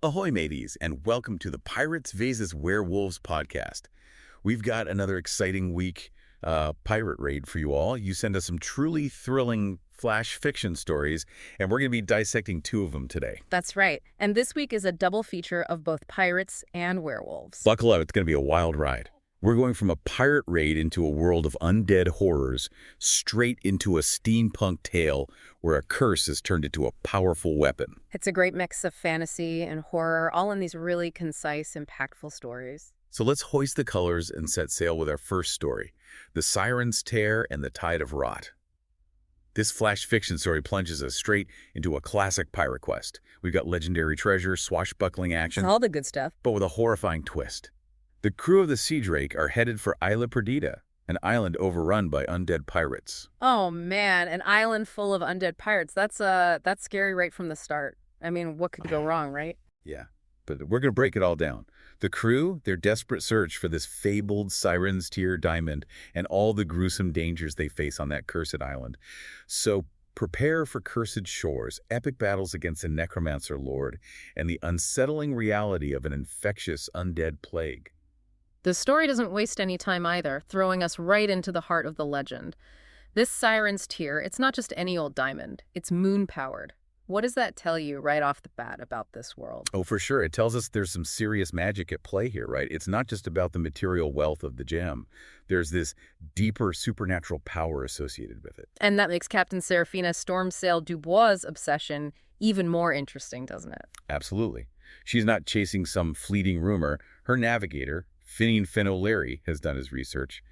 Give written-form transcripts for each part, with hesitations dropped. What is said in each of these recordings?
Ahoy, mateys, and welcome to the Pirates vs. Werewolves podcast. We've got another exciting week pirate raid for you all. You send us some truly thrilling flash fiction stories, and we're going to be dissecting two of them today. That's right. And this week is a double feature of both pirates and werewolves. Buckle up, it's going to be a wild ride. We're going from a pirate raid into a world of undead horrors, straight into a steampunk tale where a curse is turned into a powerful weapon. It's a great mix of fantasy and horror, all in these really concise, impactful stories. So let's hoist the colors and set sail with our first story, The Siren's Tear and the Tide of Rot. This flash fiction story plunges us straight into a classic pirate quest. We've got legendary treasure, swashbuckling action, All the good stuff. but with a horrifying twist. The crew of the Sea Drake are headed for Isla Perdida, an island overrun by undead pirates. Oh man, an island full of undead pirates. That's scary right from the start. I mean, what could go wrong, right? Yeah, but we're going to break it all down. The crew, their desperate search for this fabled Siren's Tear diamond and all the gruesome dangers they face on that cursed island. So prepare for cursed shores, epic battles against a necromancer lord, and the unsettling reality of an infectious undead plague. The story doesn't waste any time either, throwing us right into the heart of the legend. This Siren's Tear, it's not just any old diamond. It's moon-powered. What does that tell you right off the bat about this world? Oh, for sure. It tells us there's some serious magic at play here, right? It's not just about the material wealth of the gem. There's this deeper supernatural power associated with it. And that makes Captain Serafina Stormsail Dubois' obsession even more interesting, doesn't it? Absolutely. She's not chasing some fleeting rumor. Her navigator, Finn O'Leary, has done his research,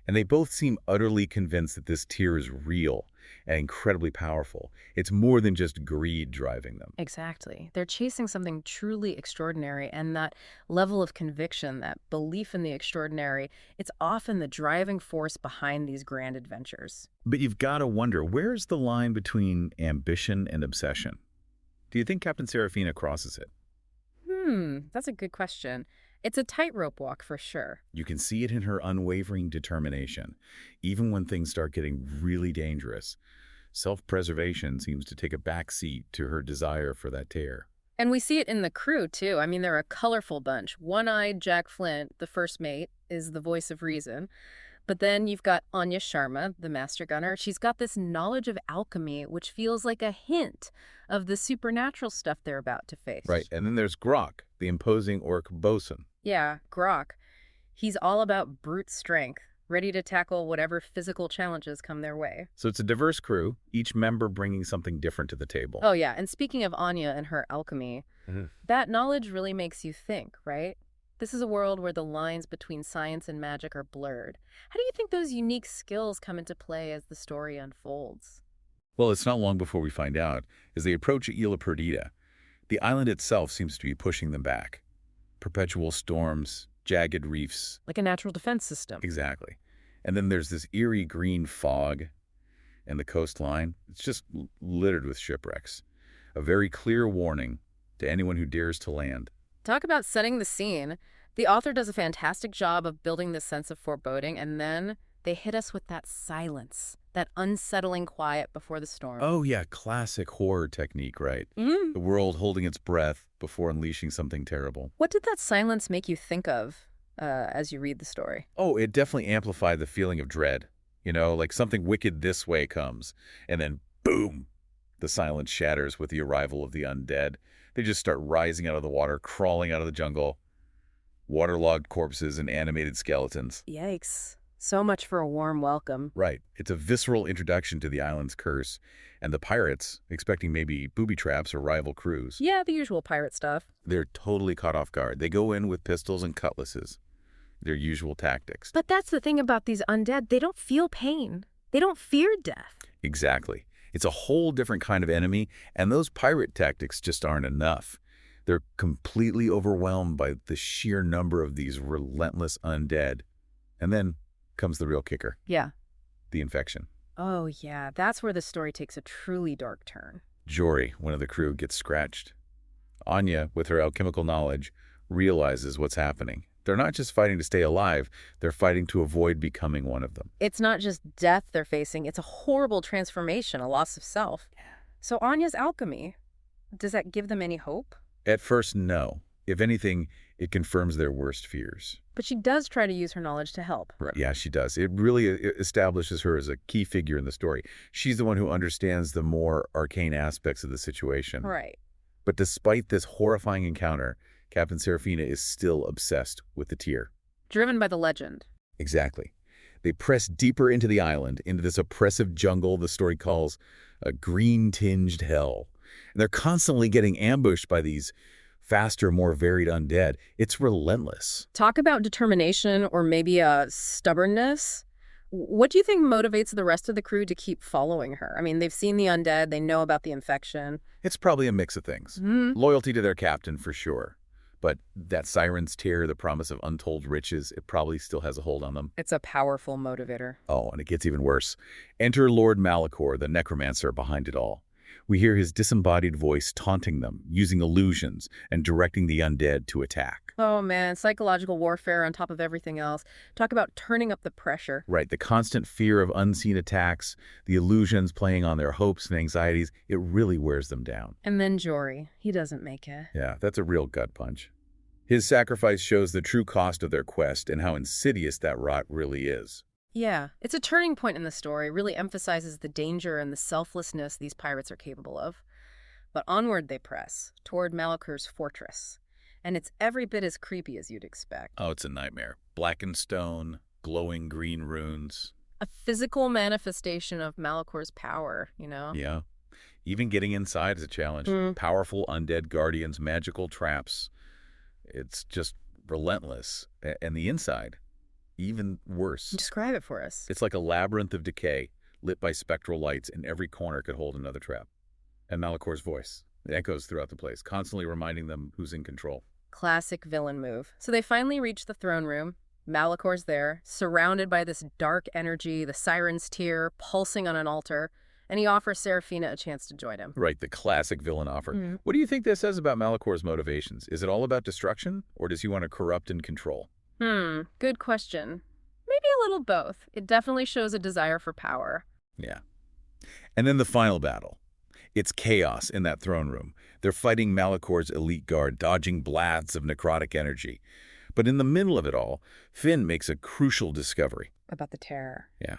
and they both seem utterly convinced that this tear is real and incredibly powerful. It's more than just greed driving them. Exactly. They're chasing something truly extraordinary, and that level of conviction, that belief in the extraordinary, it's often the driving force behind these grand adventures. But you've got to wonder, where's the line between ambition and obsession? Do you think Captain Serafina crosses it? That's a good question. It's a tightrope walk for sure. You can see it in her unwavering determination. Even when things start getting really dangerous, self-preservation seems to take a back seat to her desire for that tear. And we see it in the crew, too. I mean, they're a colorful bunch. One-eyed Jack Flint, the first mate, is the voice of reason. But then you've got Anya Sharma, the master gunner. She's got this knowledge of alchemy, which feels like a hint of the supernatural stuff they're about to face. Right, and then there's Grok, the imposing orc bosun. Yeah, Grok. He's all about brute strength, ready to tackle whatever physical challenges come their way. So it's a diverse crew, each member bringing something different to the table. Oh, yeah, and speaking of Anya and her alchemy, that knowledge really makes you think, right? This is a world where the lines between science and magic are blurred. How do you think those unique skills come into play as the story unfolds? Well, it's not long before we find out. As they approach Isla Perdida, the island itself seems to be pushing them back. Perpetual storms, jagged reefs. Like a natural defense system. Exactly. And then there's this eerie green fog, and the coastline, it's just littered with shipwrecks. A very clear warning to anyone who dares to land. Talk about setting the scene. The author does a fantastic job of building this sense of foreboding, and then they hit us with that silence, that unsettling quiet before the storm. Oh yeah, classic horror technique, right? The world holding its breath before unleashing something terrible. What did that silence make you think of as you read the story? Oh, it definitely amplified the feeling of dread. You know, like something wicked this way comes, and then boom, the silence shatters with the arrival of the undead. They just start rising out of the water, crawling out of the jungle. Waterlogged corpses and animated skeletons. Yikes. So much for a warm welcome. Right. It's a visceral introduction to the island's curse. And the pirates, expecting maybe booby traps or rival crews. Yeah, the usual pirate stuff. They're totally caught off guard. They go in with pistols and cutlasses. Their usual tactics. But that's the thing about these undead. They don't feel pain. They don't fear death. Exactly. It's a whole different kind of enemy, and those pirate tactics just aren't enough. They're completely overwhelmed by the sheer number of these relentless undead. And then comes the real kicker. Yeah. The infection. Oh, yeah. That's where the story takes a truly dark turn. Jory, one of the crew, gets scratched. Anya, with her alchemical knowledge, realizes what's happening. They're not just fighting to stay alive, they're fighting to avoid becoming one of them. It's not just death they're facing, it's a horrible transformation, a loss of self. So Anya's alchemy, does that give them any hope? At first, no. If anything, it confirms their worst fears. But she does try to use her knowledge to help. Right. Yeah, she does. It really establishes her as a key figure in the story. She's the one who understands the more arcane aspects of the situation. Right. But despite this horrifying encounter, Captain Serafina is still obsessed with the tear. Driven by the legend. Exactly. They press deeper into the island, into this oppressive jungle the story calls a green-tinged hell. And they're constantly getting ambushed by these faster, more varied undead. It's relentless. Talk about determination or maybe a stubbornness. What do you think motivates the rest of the crew to keep following her? I mean, they've seen the undead, they know about the infection. It's probably a mix of things. Loyalty to their captain, for sure. But that siren's tear, the promise of untold riches, it probably still has a hold on them. It's a powerful motivator. Oh, and it gets even worse. Enter Lord Malachor, the necromancer behind it all. We hear his disembodied voice taunting them, using illusions, and directing the undead to attack. Oh man, psychological warfare on top of everything else. Talk about turning up the pressure. Right, the constant fear of unseen attacks, the illusions playing on their hopes and anxieties, it really wears them down. And then Jory, he doesn't make it. Yeah, that's a real gut punch. His sacrifice shows the true cost of their quest and how insidious that rot really is. Yeah, it's a turning point in the story, really emphasizes the danger and the selflessness these pirates are capable of. But onward they press, toward Malachor's fortress. And it's every bit as creepy as you'd expect. Oh, it's a nightmare. Blackened stone, glowing green runes. A physical manifestation of Malachor's power, you know? Yeah. Even getting inside is a challenge. Powerful undead guardians, magical traps. It's just relentless. And the inside, even worse. Describe it for us. It's like a labyrinth of decay, lit by spectral lights, and every corner could hold another trap. And Malachor's voice, it echoes throughout the place, constantly reminding them who's in control. Classic villain move. So they finally reach the throne room. Malachor's there, surrounded by this dark energy, the siren's tear, pulsing on an altar, and he offers Serafina a chance to join him. Right, the classic villain offer. What do you think this says about Malachor's motivations? Is it all about destruction, or does he want to corrupt and control? Good question. Maybe a little both. It definitely shows a desire for power. Yeah. And then the final battle. It's chaos in that throne room. They're fighting Malachor's elite guard, dodging blasts of necrotic energy. But in the middle of it all, Finn makes a crucial discovery. About the terror. Yeah.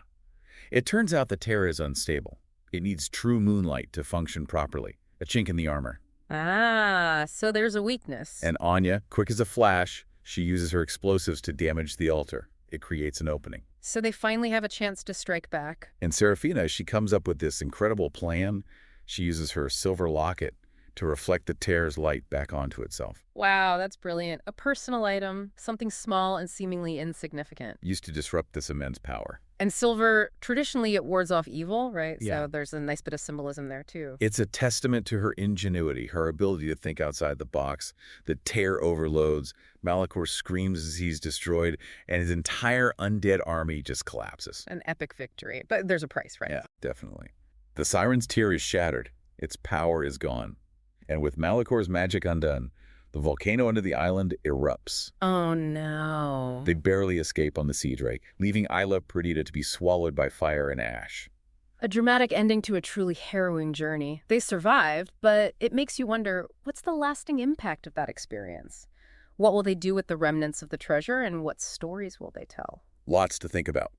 It turns out the terror is unstable. It needs true moonlight to function properly, a chink in the armor. Ah, so there's a weakness. And Anya, quick as a flash, she uses her explosives to damage the altar. It creates an opening. So they finally have a chance to strike back. And Serafina, she comes up with this incredible plan. She uses her silver locket to reflect the tear's light back onto itself. Wow, that's brilliant. A personal item, something small and seemingly insignificant. Used to disrupt this immense power. And silver, traditionally it wards off evil, right? Yeah. So there's a nice bit of symbolism there too. It's a testament to her ingenuity, her ability to think outside the box. The tear overloads. Malachor screams as he's destroyed, and his entire undead army just collapses. An epic victory. But there's a price, right? Yeah, definitely. The siren's tear is shattered. Its power is gone. And with Malachor's magic undone, the volcano under the island erupts. Oh no. They barely escape on the sea drake, leaving Isla Perdita to be swallowed by fire and ash. A dramatic ending to a truly harrowing journey. They survived, but it makes you wonder, what's the lasting impact of that experience? What will they do with the remnants of the treasure, and what stories will they tell? Lots to think about.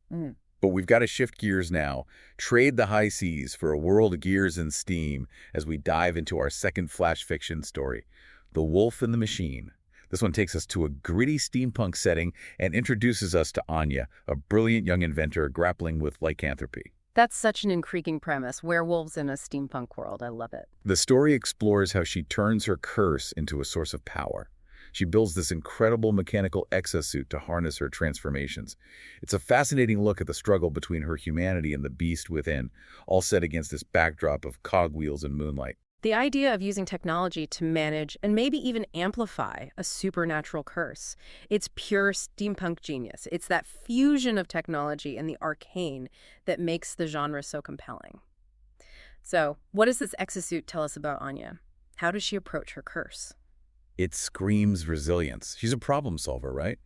But we've got to shift gears now, trade the high seas for a world of gears and steam as we dive into our second flash fiction story, The Wolf and the Machine. This one takes us to a gritty steampunk setting and introduces us to Anya, a brilliant young inventor grappling with lycanthropy. That's such an intriguing premise. Werewolves in a steampunk world. I love it. The story explores how she turns her curse into a source of power. She builds this incredible mechanical exosuit to harness her transformations. It's a fascinating look at the struggle between her humanity and the beast within, all set against this backdrop of cogwheels and moonlight. The idea of using technology to manage and maybe even amplify a supernatural curse. It's pure steampunk genius. It's that fusion of technology and the arcane that makes the genre so compelling. So, what does this exosuit tell us about Anya? How does she approach her curse? It screams resilience. She's a problem solver, right?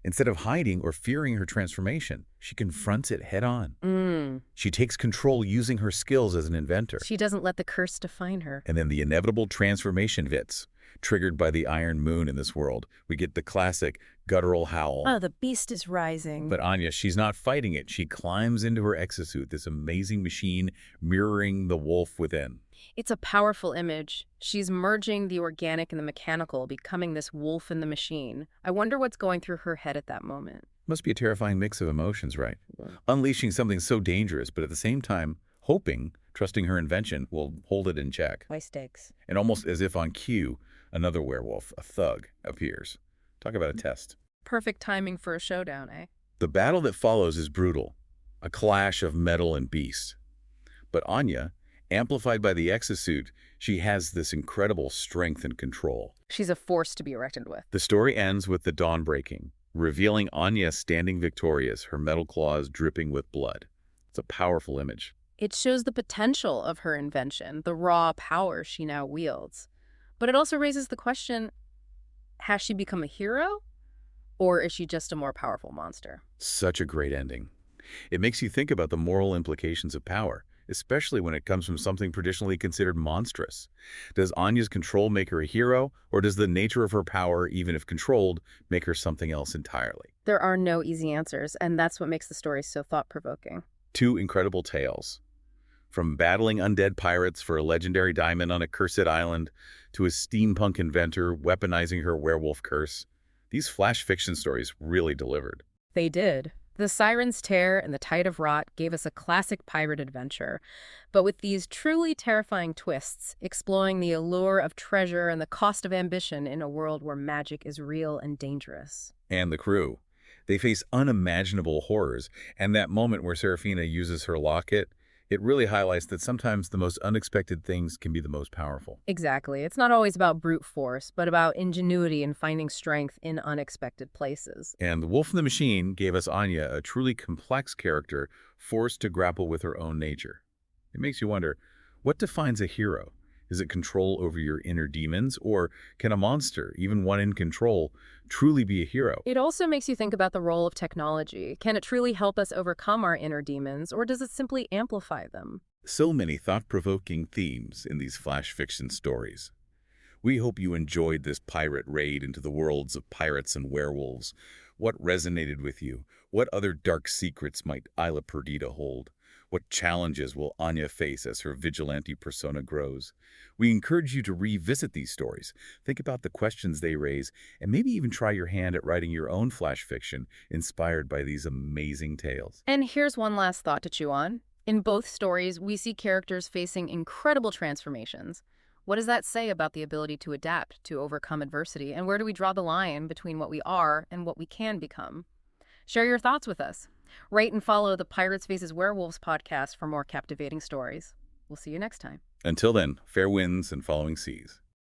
Instead of hiding or fearing her transformation, she confronts it head-on. Mm. She takes control using her skills as an inventor. She doesn't let the curse define her. And then the inevitable transformation hits, triggered by the iron moon in this world. We get the classic guttural howl. Oh, the beast is rising. But Anya, she's not fighting it. She climbs into her exosuit, this amazing machine mirroring the wolf within. It's a powerful image. She's merging the organic and the mechanical, becoming this wolf in the machine. I wonder what's going through her head at that moment. Must be a terrifying mix of emotions, right? Unleashing something so dangerous, but at the same time, hoping, trusting her invention will hold it in check. High stakes. And almost as if on cue, another werewolf, a thug, appears. Talk about a test. Perfect timing for a showdown, eh? The battle that follows is brutal, a clash of metal and beast. But Anya, amplified by the exosuit, she has this incredible strength and control. She's a force to be reckoned with. The story ends with the dawn breaking, revealing Anya standing victorious, her metal claws dripping with blood. It's a powerful image. It shows the potential of her invention, the raw power she now wields. But it also raises the question, has she become a hero? Or is she just a more powerful monster? Such a great ending. It makes you think about the moral implications of power, especially when it comes from something traditionally considered monstrous. Does Anya's control make her a hero, or does the nature of her power, even if controlled, make her something else entirely? There are no easy answers, and that's what makes the story so thought-provoking. Two incredible tales. From battling undead pirates for a legendary diamond on a cursed island, to a steampunk inventor weaponizing her werewolf curse, these flash fiction stories really delivered. They did. The Siren's Tear and the Tide of Rot gave us a classic pirate adventure, but with these truly terrifying twists, exploring the allure of treasure and the cost of ambition in a world where magic is real and dangerous. And the crew. They face unimaginable horrors, and that moment where Serafina uses her locket, it really highlights that sometimes the most unexpected things can be the most powerful. Exactly. It's not always about brute force, but about ingenuity and finding strength in unexpected places. And The Wolf in the Machine gave us Anya, a truly complex character forced to grapple with her own nature. It makes you wonder, what defines a hero? Is it control over your inner demons, or can a monster, even one in control, truly be a hero? It also makes you think about the role of technology. Can it truly help us overcome our inner demons, or does it simply amplify them? So many thought-provoking themes in these flash fiction stories. We hope you enjoyed this pirate raid into the worlds of pirates and werewolves. What resonated with you? What other dark secrets might Isla Perdita hold? What challenges will Anya face as her vigilante persona grows? We encourage you to revisit these stories, think about the questions they raise, and maybe even try your hand at writing your own flash fiction inspired by these amazing tales. And here's one last thought to chew on. In both stories, we see characters facing incredible transformations. What does that say about the ability to adapt, to overcome adversity, and where do we draw the line between what we are and what we can become? Share your thoughts with us. Rate and follow the Pirates vs. Werewolves podcast for more captivating stories. We'll see you next time. Until then, fair winds and following seas.